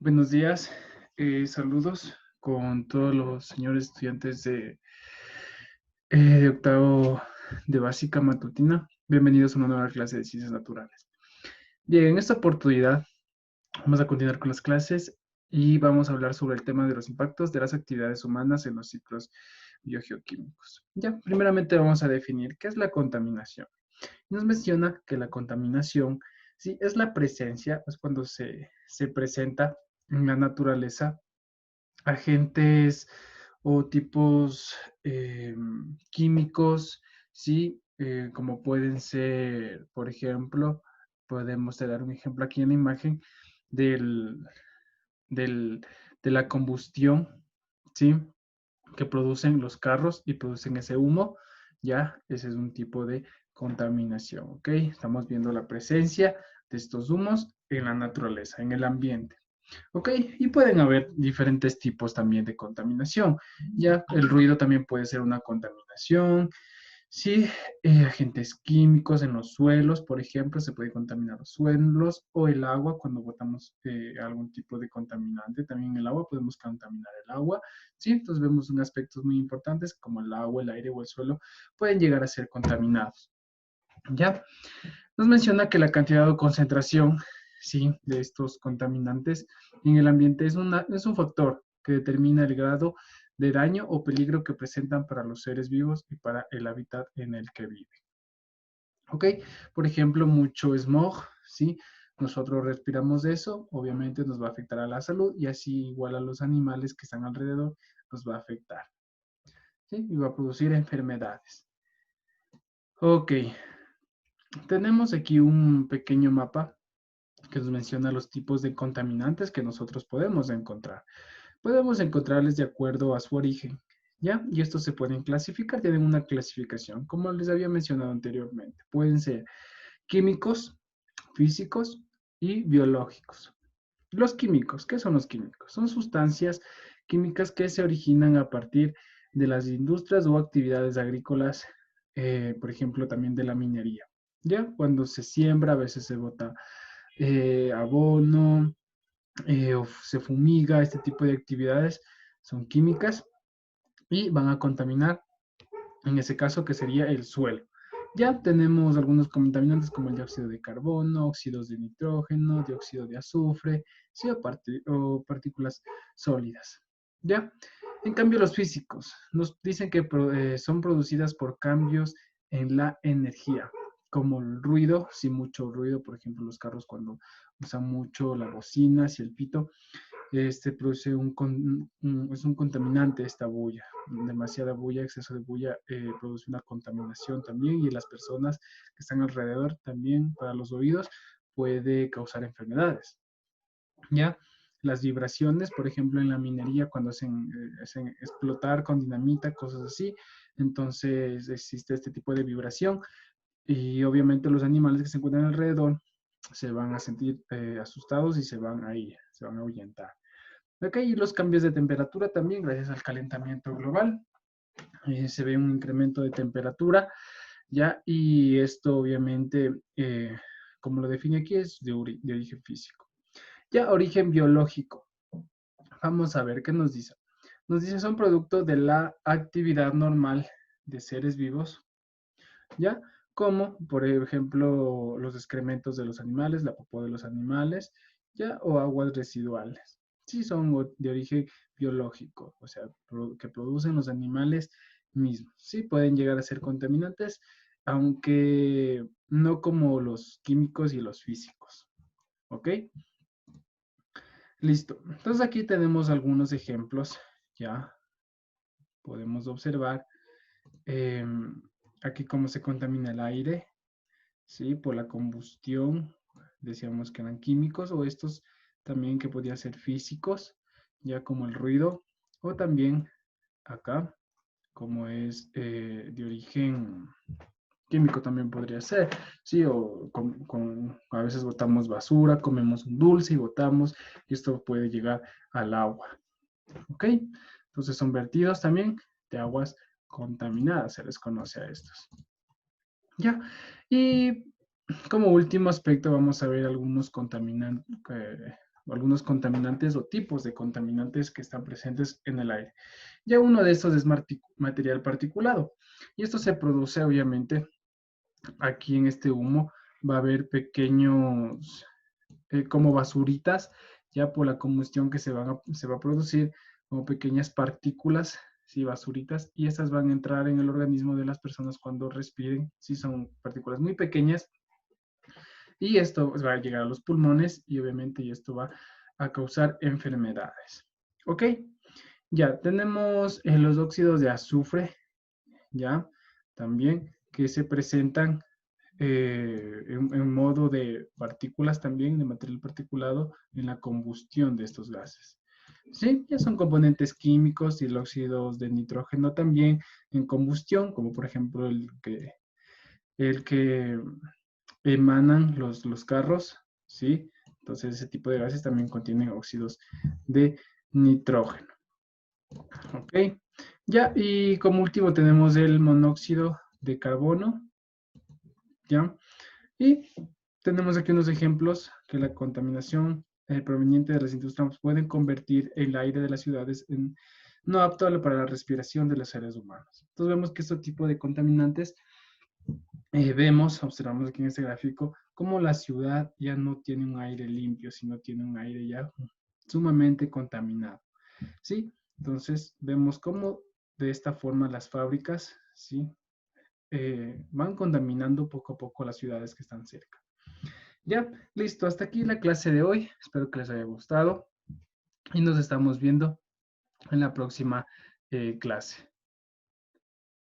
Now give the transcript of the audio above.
Buenos días, saludos con todos los señores estudiantes de octavo de básica matutina. Bienvenidos a una nueva clase de ciencias naturales. Bien, en esta oportunidad vamos a continuar con las clases y vamos a hablar sobre el tema de los impactos de las actividades humanas en los ciclos biogeoquímicos. Ya, primeramente vamos a definir qué es la contaminación. Nos menciona que la contaminación, sí, es la presencia, es cuando se presenta en la naturaleza agentes o tipos químicos, ¿sí? Como pueden ser, por ejemplo, podemos dar un ejemplo aquí en la imagen del, del- de la combustión, ¿sí? Que producen los carros y producen ese humo, ya, ese es un tipo de contaminación, ¿ok? Estamos viendo la presencia de estos humos en la naturaleza, en el ambiente. ¿Ok? Y pueden haber diferentes tipos también de contaminación. Ya el ruido también puede ser una contaminación. Sí, agentes químicos en los suelos, por ejemplo, se puede contaminar los suelos o el agua cuando botamos algún tipo de contaminante. También el agua podemos contaminar el agua. Sí, entonces vemos unos aspectos muy importantes como el agua, el aire o el suelo pueden llegar a ser contaminados. ¿Ya? Nos menciona que la cantidad o concentración, sí, de estos contaminantes en el ambiente es un factor que determina el grado de daño o peligro que presentan para los seres vivos y para el hábitat en el que viven. ¿Ok? Por ejemplo, mucho smog, ¿sí? Nosotros respiramos eso, obviamente nos va a afectar a la salud y así igual a los animales que están alrededor nos va a afectar, ¿sí? Y va a producir enfermedades. Ok, tenemos aquí un pequeño mapa que nos menciona los tipos de contaminantes que nosotros podemos encontrar. Podemos encontrarles de acuerdo a su origen, ¿ya? Y estos se pueden clasificar, tienen una clasificación, como les había mencionado anteriormente. Pueden ser químicos, físicos y biológicos. Los químicos, ¿qué son los químicos? Son sustancias químicas que se originan a partir de las industrias o actividades agrícolas, por ejemplo, también de la minería. ¿Ya? Cuando se siembra, a veces se bota abono, o se fumiga, este tipo de actividades son químicas y van a contaminar, en ese caso, que sería el suelo. Ya tenemos algunos contaminantes como el dióxido de carbono, óxidos de nitrógeno, dióxido de azufre, sí, o partículas sólidas. ¿Ya? En cambio, los físicos nos dicen que son producidas por cambios en la energía, como el ruido, si mucho ruido, por ejemplo, los carros cuando usan mucho la bocina, y el pito, produce es un contaminante esta bulla. Demasiada bulla, exceso de bulla produce una contaminación también y las personas que están alrededor también para los oídos puede causar enfermedades. ¿Ya? Las vibraciones, por ejemplo, en la minería, cuando hacen explotar con dinamita, cosas así, entonces existe este tipo de vibración y obviamente los animales que se encuentran alrededor se van a sentir asustados y se van a ir, se van a ahuyentar. Ok, y los cambios de temperatura también, gracias al calentamiento global, se ve un incremento de temperatura, ¿ya? Y esto obviamente, como lo define aquí, es de origen físico. Ya, origen biológico. Vamos a ver qué nos dice. Nos dice, son producto de la actividad normal de seres vivos, ¿ya? Como, por ejemplo, los excrementos de los animales, la popó de los animales, ¿ya? O aguas residuales. Sí, son de origen biológico, o sea, que producen los animales mismos. Sí, pueden llegar a ser contaminantes, aunque no como los químicos y los físicos. ¿Ok? Listo. Entonces aquí tenemos algunos ejemplos, ya podemos observar aquí cómo se contamina el aire, ¿sí? Por la combustión, decíamos que eran químicos, o estos también que podían ser físicos, ya como el ruido, o también acá, como es de origen químico también podría ser, ¿sí? O a veces botamos basura, comemos un dulce y botamos, y esto puede llegar al agua, ¿ok? Entonces son vertidos también de aguas contaminadas, se les conoce a estos. ¿Ya? Y como último aspecto vamos a ver algunos contaminantes, algunos contaminantes o tipos de contaminantes que están presentes en el aire. Ya uno de estos es material particulado. Y esto se produce obviamente aquí en este humo. Va a haber pequeños, como basuritas, ya por la combustión que se va a producir, como pequeñas partículas, sí, basuritas, y estas van a entrar en el organismo de las personas cuando respiren, sí, son partículas muy pequeñas, y esto va a llegar a los pulmones y obviamente y esto va a causar enfermedades. ¿Ok? Ya, tenemos los óxidos de azufre, ya, también, que se presentan en modo de partículas también, de material particulado, en la combustión de estos gases. Sí, ya son componentes químicos y el óxido de nitrógeno también en combustión, como por ejemplo el que emanan los carros, ¿sí? Entonces ese tipo de gases también contienen óxidos de nitrógeno. ¿Ok? Ya, y como último tenemos el monóxido de carbono, ¿ya? Y tenemos aquí unos ejemplos que la contaminación proveniente de las industrias pueden convertir el aire de las ciudades en no apto para la respiración de los seres humanos. Entonces vemos que este tipo de contaminantes, observamos aquí en este gráfico, cómo la ciudad ya no tiene un aire limpio, sino tiene un aire ya sumamente contaminado, ¿sí? Entonces vemos cómo de esta forma las fábricas, ¿sí? Van contaminando poco a poco las ciudades que están cerca. Ya, listo, hasta aquí la clase de hoy. Espero que les haya gustado y nos estamos viendo en la próxima clase.